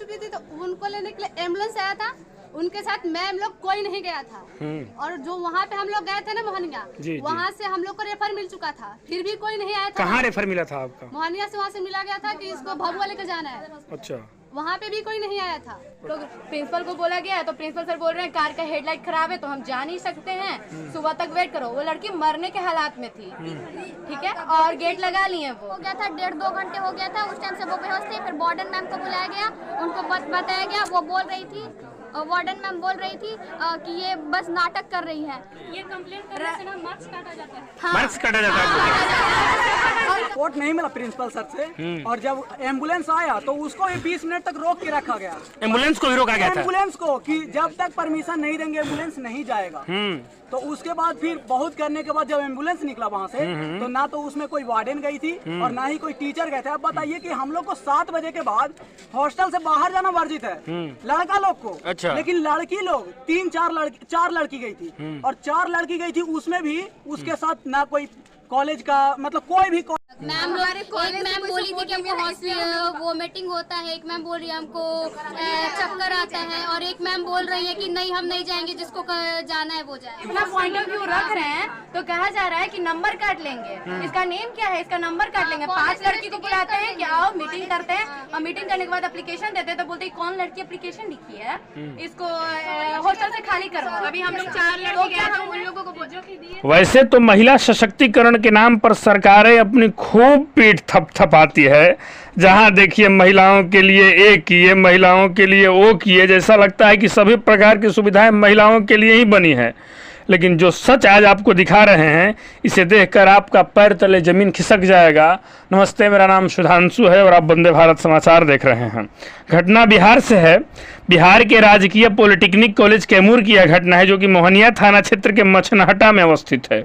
चुकी थी तो उनको लेने के लिए एम्बुलेंस आया था, उनके साथ मैम लोग कोई नहीं गया था। और जो वहाँ पे हम लोग गए थे ना मोहनिया, वहाँ से हम लोग को रेफर मिल चुका था, फिर भी कोई नहीं आया था। कहाँ रेफर मिला था आपका? मोहनिया से वहाँ से मिला गया था कि इसको भभुआ लेकर जाना है। अच्छा, वहाँ पे भी कोई नहीं आया था। तो प्रिंसिपल को बोला गया तो प्रिंसिपल सर बोल रहे हैं कार का हेडलाइट खराब है तो हम जा नहीं सकते हैं, सुबह तक वेट करो। वो लड़की मरने के हालात में थी, ठीक है, और गेट लगा लिए वो। हो गया था 1.5-2 घंटे हो गया था, उस टाइम से वो बेहोश थे। फिर वार्डन मैम को बुलाया गया, उनको बताया गया, वो बोल रही थी, वार्डन मैम बोल रही थी कि ये बस नाटक कर रही है। ये कंप्लेंट करने से ना मार्क्स काटा जाता है। हाँ। मार्क्स काटा जाता है। रिपोर्ट नहीं मिला प्रिंसिपल सर से, और जब एम्बुलेंस आया तो उसको भी 20 मिनट तक रोक के रखा गया। एम्बुलेंस को भी रोका गया था? एम्बुलेंस को कि जब तक परमिशन नहीं देंगे एम्बुलेंस नहीं जाएगा। तो उसके बाद फिर बहुत करने के बाद जब एम्बुलेंस निकला वहाँ से, तो ना तो उसमें कोई वार्डन गई थी और ना ही कोई टीचर गए थे। अब बताइए कि हम लोग को 7 बजे के बाद हॉस्टल से बाहर जाना वर्जित है लड़का लोग को। अच्छा। लेकिन लड़की लोग 4 लड़की गई थी, और 4 लड़की गई थी, उसमें भी उसके साथ ना कोई कॉलेज का, मतलब कोई भी मैम मैम बोली थी कि हमको वोमिटिंग होता है, एक मैम बोल रही है हमको चक्कर आता है, और एक मैम बोल रही है कि नहीं हम नहीं जाएंगे, जिसको जाना है वो जाए। अपना पॉइंट ऑफ व्यू रख रहे हैं तो कहा जा रहा है कि नंबर काट लेंगे, इसका नेम क्या है, इसका नंबर काट लेंगे। 5 लड़की को बुलाते हैं कि आओ मीटिंग करते हैं, और मीटिंग करने के बाद एप्लीकेशन देते हैं तो बोलते हैं कौन लड़की एप्लीकेशन लिखी है, इसको हॉस्टल से खाली करवाओ। अभी हम लोग 4 लड़की गए थे, उन लोगों को वैसे तो महिला सशक्तिकरण के नाम पर सरकारें अपनी खूब पीठ थपथपाती है। जहां देखिए महिलाओं के लिए ये किए, महिलाओं के लिए वो किए, जैसा लगता है कि सभी प्रकार की सुविधाएं महिलाओं के लिए ही बनी है। लेकिन जो सच आज आपको दिखा रहे हैं, इसे देखकर आपका पैर तले जमीन खिसक जाएगा। नमस्ते, मेरा नाम सुधांशु है और आप वंदे भारत समाचार देख रहे हैं। घटना बिहार से है। बिहार के राजकीय पॉलिटेक्निक कॉलेज कैमूर की यह घटना है, जो कि मोहनिया थाना क्षेत्र के मछनहटा में अवस्थित है,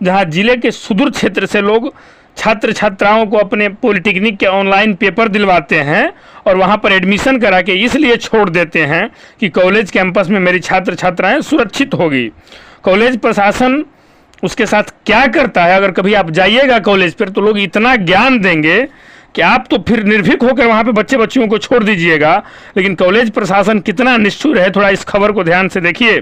जहां जिले के सुदूर क्षेत्र से लोग छात्र छात्राओं को अपने पॉलिटेक्निक के ऑनलाइन पेपर दिलवाते हैं और वहां पर एडमिशन करा के इसलिए छोड़ देते हैं कि कॉलेज कैंपस में मेरी छात्र छात्राएं सुरक्षित होगी। कॉलेज प्रशासन उसके साथ क्या करता है, अगर कभी आप जाइएगा कॉलेज पर तो लोग इतना ज्ञान देंगे कि आप तो फिर निर्भीक होकर वहां पे बच्चे बच्चियों को छोड़ दीजिएगा। लेकिन कॉलेज प्रशासन कितना निष्ठुर है, थोड़ा इस खबर को ध्यान से देखिए।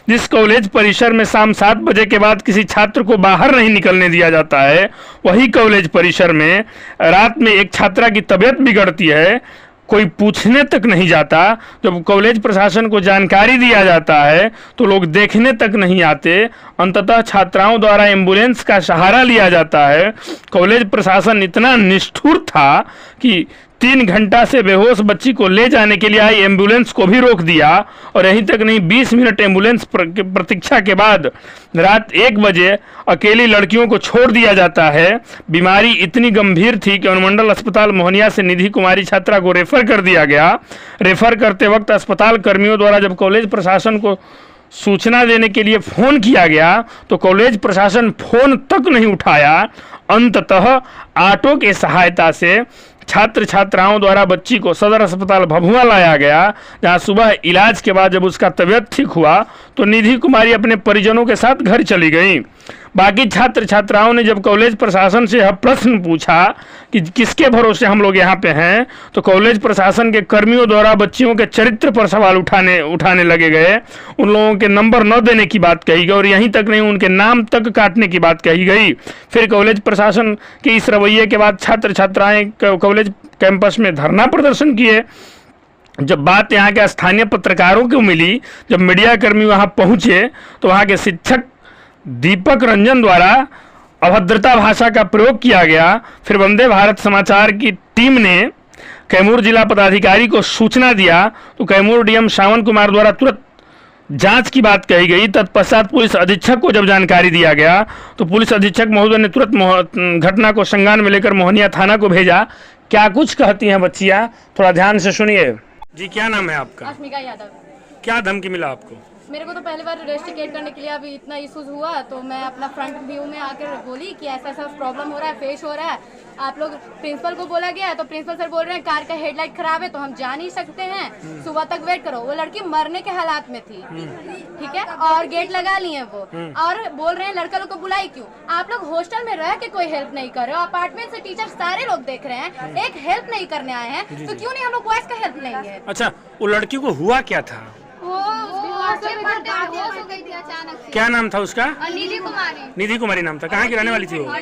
जिस कॉलेज परिसर में शाम 7 बजे के बाद किसी छात्र को बाहर नहीं निकलने दिया जाता है, वही कॉलेज परिसर में रात में एक छात्रा की तबीयत बिगड़ती है, कोई पूछने तक नहीं जाता। जब कॉलेज प्रशासन को जानकारी दिया जाता है तो लोग देखने तक नहीं आते। अंततः छात्राओं द्वारा एम्बुलेंस का सहारा लिया जाता है। कॉलेज प्रशासन इतना निष्ठुर था कि 3 घंटा से बेहोश बच्ची को ले जाने के लिए आई एम्बुलेंस को भी रोक दिया, और यहीं तक नहीं 20 मिनट एम्बुलेंस प्रतीक्षा के बाद रात 1 बजे अकेली लड़कियों को छोड़ दिया जाता है। बीमारी इतनी गंभीर थी कि अनुमंडल अस्पताल मोहनिया से निधि कुमारी छात्रा को रेफर कर दिया गया। रेफर करते वक्त अस्पताल कर्मियों द्वारा जब कॉलेज प्रशासन को सूचना देने के लिए फोन किया गया तो कॉलेज प्रशासन फोन तक नहीं उठाया। अंततः ऑटो के सहायता से छात्र छात्राओं द्वारा बच्ची को सदर अस्पताल भभुआ लाया गया, जहां सुबह इलाज के बाद जब उसका तबीयत ठीक हुआ तो निधि कुमारी अपने परिजनों के साथ घर चली गई। बाकी छात्र छात्राओं ने जब कॉलेज प्रशासन से यह प्रश्न पूछा कि किसके भरोसे हम लोग यहाँ पे हैं, तो कॉलेज प्रशासन के कर्मियों द्वारा बच्चियों के चरित्र पर सवाल उठाने लगे गए। उन लोगों के नंबर न देने की बात कही गई, और यहीं तक नहीं उनके नाम तक काटने की बात कही गई। फिर कॉलेज प्रशासन के इस रवैये के बाद छात्र छात्राएं कॉलेज कैंपस में धरना प्रदर्शन किए। जब बात यहाँ के स्थानीय पत्रकारों को मिली, जब मीडिया कर्मी वहाँ पहुँचे तो वहाँ के शिक्षक दीपक रंजन द्वारा अभद्रता भाषा का प्रयोग किया गया। फिर वंदे भारत समाचार की टीम ने कैमूर जिला पदाधिकारी को सूचना दिया तो कैमूर डीएम श्रावण कुमार द्वारा तुरंत जांच की बात कही गई। तत्पश्चात पुलिस अधीक्षक को जब जानकारी दिया गया तो पुलिस अधीक्षक महोदय ने तुरंत घटना को संज्ञान में लेकर मोहनिया थाना को भेजा। क्या कुछ कहती हैं बच्चियां, थोड़ा ध्यान से सुनिए। जी, क्या नाम है आपका? अस्मिका यादव। क्या धमकी मिला आपको? मेरे को तो पहली बार रेस्टिकेट करने के लिए अभी इतना इशूज हुआ, तो मैं अपना फ्रंट व्यू में आकर बोली कि ऐसा ऐसा प्रॉब्लम हो रहा है, फेस हो रहा है। आप लोग प्रिंसिपल को बोला गया, तो प्रिंसिपल सर बोल रहे हैं कार का हेडलाइट खराब है तो हम जा नहीं सकते हैं, सुबह तक वेट करो। वो लड़की मरने के हालात में थी, ठीक है, और गेट लगा लिए वो, और बोल रहे हैं लड़का लोग को बुलाई क्यों? आप लोग हॉस्टल में रह के कोई हेल्प नहीं कर रहे हो, अपार्टमेंट से टीचर सारे लोग देख रहे हैं, एक हेल्प नहीं करने आए हैं, तो क्यों नहीं हम लोग बॉयज का हेल्प लेंगे? अच्छा, वो लड़की को हुआ क्या था? क्या नाम था उसका? निधि कुमारी। निधि कुमारी नाम था। कहाँ की रहने वाली थी वो?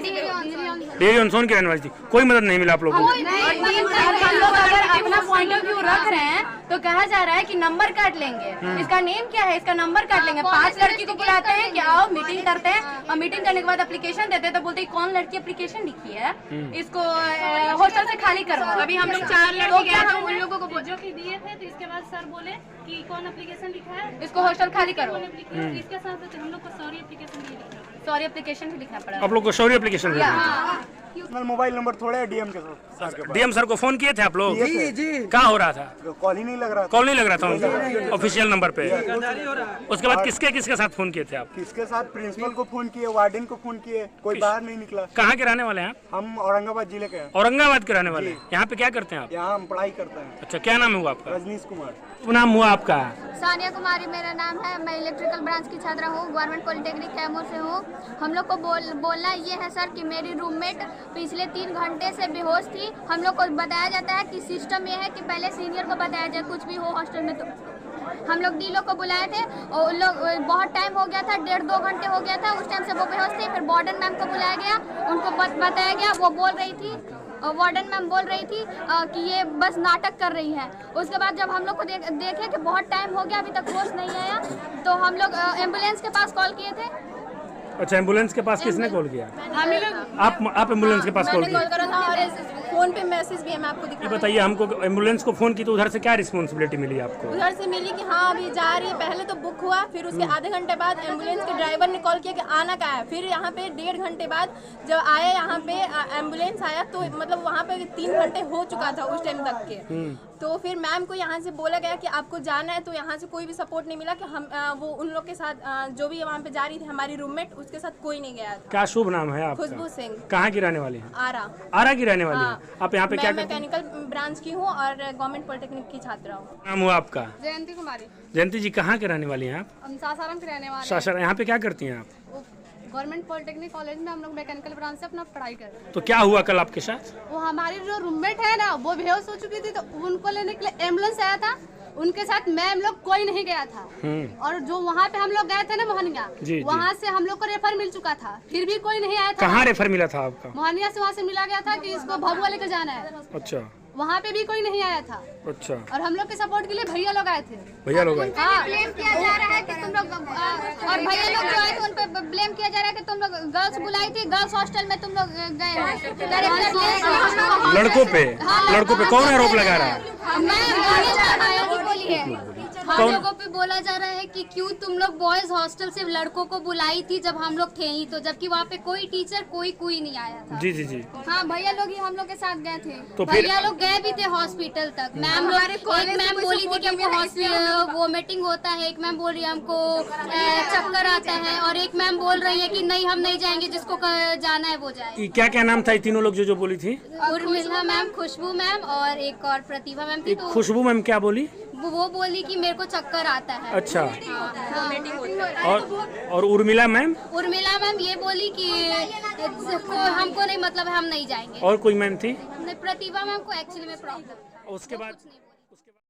डेरी ऑनसोन की रहने वाली थी। कोई मदद नहीं मिला आप लोगों को? हम लोग अगर अपना पॉइंट ऑफ व्यू रख रहे हैं तो कहा जा रहा है कि नंबर काट लेंगे, इसका नेम क्या है, इसका नंबर काट लेंगे। 5 लड़की को बुलाते हैं कि आओ मीटिंग करते हैं, और मीटिंग करने के बाद एप्लीकेशन देते हैं, तो बोलते हैं कौन लड़की एप्लीकेशन लिखी है, इसको हॉस्टल से खाली करवाओ। अभी हम लोग 4 लड़की गए, हम उन लोगों को जो कि दिए थे, तो इसके बाद सर बोले कि कौन एप्लीकेशन लिखा है, इसको हॉस्टल खाली करो। इसके साथ हम लोग को सॉरी एप्लीकेशन भी लिखना पड़ा। सॉरी एप्लीकेशन भी लिखना पड़ा। आप लोग को सॉरी एप्लीकेशन मोबाइल नंबर थोड़े है डीएम के सर के पास। डीएम सर को फोन किए थे आप लोग? जी जी। क्या हो रहा था? कॉल ही नहीं लग रहा था। कॉल नहीं लग रहा था उनका ऑफिशियल नंबर पे। उसके बाद किसके किसके साथ फोन किए थे आप? किसके साथ? प्रिंसिपल को फोन किए, वार्डन को फोन किए, कोई बाहर नहीं निकला। कहाँ के रहने वाले हैं आप? हम औरंगाबाद जिले के हैं। औरंगाबाद के रहने वाले हैं। यहाँ पे क्या करते हैं आप? यहाँ हम पढ़ाई करते हैं। अच्छा, क्या नाम हुआ आपका? रजनीश कुमार। नाम हुआ आपका? सानिया कुमारी मेरा नाम है। मैं इलेक्ट्रिकल ब्रांच की छात्रा हूँ, गवर्नमेंट पॉलिटेक्निक कैमूर से हूँ। हम लोग को बोलना ये है सर कि मेरी रूममेट पिछले 3 घंटे से बेहोश थी। हम लोग को बताया जाता है कि सिस्टम ये है कि पहले सीनियर को बताया जाए कुछ भी हो हॉस्टल में। तो हम लोग डी लोग को बुलाए थे और उन लोग बहुत टाइम हो गया था, 1.5-2 घंटे हो गया था, उस टाइम से वो बेहोश थी। फिर वार्डन मैम को बुलाया गया, उनको बताया गया, वो बोल रही थी, वार्डन मैम बोल रही थी कि ये बस नाटक कर रही है। उसके बाद जब हम लोग को देखे कि बहुत टाइम हो गया अभी तक होश नहीं आया, तो हम लोग एम्बुलेंस के पास कॉल किए थे। अच्छा, एम्बुलेंस के पास किसने कॉल किया? आप एम्बुलेंस के पास कॉल किया? कॉल करा था और फोन पे मैसेज भी है, मैं आपको दिखा। ये बताइए हमको, एम्बुलेंस को फोन की तो उधर से क्या रिस्पॉन्सिबिलिटी मिली आपको? उधर से मिली कि हाँ अभी जा रही है। पहले तो बुक हुआ, फिर उसके आधे घंटे बाद एम्बुलेंस के ड्राइवर ने कॉल किया कि आना का है। फिर यहाँ पे 1.5 घंटे बाद जब आया यहाँ पे एम्बुलेंस आया, तो मतलब वहाँ पे 3 घंटे हो चुका था उस टाइम तक के। तो फिर मैम को यहाँ से बोला गया कि आपको जाना है, तो यहाँ से कोई भी सपोर्ट नहीं मिला कि हम वो उन लोग के साथ जो भी वहाँ पे जा रही थी हमारी रूममेट, उसके साथ कोई नहीं गया था। क्या शुभ नाम है आपका? खुशबू सिंह। कहाँ की रहने वाली है? आरा की रहने वाली है। आप यहाँ पे क्या करते हैं? मैकेनिकल ब्रांच की हूँ और गवर्नमेंट पॉलिटेक्निक की छात्रा हूँ। नाम हुआ आपका? जयंती कुमारी। जयंती जी, कहाँ के रहने वाली हैं आप? हम सासाराम के रहने वाले। सासाराम। यहाँ पे क्या करती हैं आप? गवर्नमेंट पॉलिटेक्निक कॉलेज में हम लोग मैकेनिकल ब्रांच से अपना पढ़ाई कर रहे हैं। तो क्या हुआ कल आपके साथ? वो हमारी जो रूममेट है ना, वो बेहोश हो चुकी थी, तो उनको लेने के लिए एम्बुलेंस आया था। उनके साथ मैम लोग कोई नहीं गया था, और जो वहाँ पे हम लोग गए थे ना मोहनिया, वहाँ से हम लोग को रेफर मिल चुका था, फिर भी कोई नहीं आया था। कहाँ रेफर मिला था आपका? मोहनिया से, वहाँ से मिला गया था कि इसको भभुआ लेकर जाना है। अच्छा। वहाँ पे भी कोई नहीं आया था। अच्छा। और हम लोग के सपोर्ट के लिए भैया लोग आए थे। भैया लोग आए? हाँ, ब्लेम किया जा रहा है कि तुम लोग, और भैया लोग जो आए थे उन पे ब्लेम किया जा रहा है कि तुम लोग गर्ल्स बुलाई थी, गर्ल्स हॉस्टल में तुम लोग गए हैं। लड़कों पे? लड़कों पे कौन आरोप लगा रहा है? बोली है हम लोगों पे बोला जा रहा है कि क्यों तुम लोग बॉयज हॉस्टल से लड़कों को बुलाई थी जब हम लोग थे ही, तो जबकि वहाँ पे कोई टीचर कोई नहीं आया था। जी जी जी। हाँ, भैया लोग ही हम लोग के साथ गए थे। तो भैया लोग गए भी थे हॉस्पिटल तक। मैम लोग, एक मैम बोली थी कि हमको वोमिटिंग होता है, एक मैम बोल रही है हमको चक्कर आता है, और एक मैम बोल रही है कि नहीं हम नहीं जाएंगे, जिसको जाना है वो जाए। क्या क्या नाम था तीनों लोग जो बोली थी? उर्मिला मैम, खुशबू मैम और एक और प्रतिभा मैम थी। तो खुशबू मैम क्या बोली? वो बोली कि मेरे को चक्कर आता है। अच्छा। हाँ। और उर्मिला मैम? उर्मिला मैम ये बोली कि हमको नहीं मतलब हम नहीं जाएंगे। और कोई मैम थी? प्रतिभा मैम को एक्चुअली में प्रॉब्लम। उसके बाद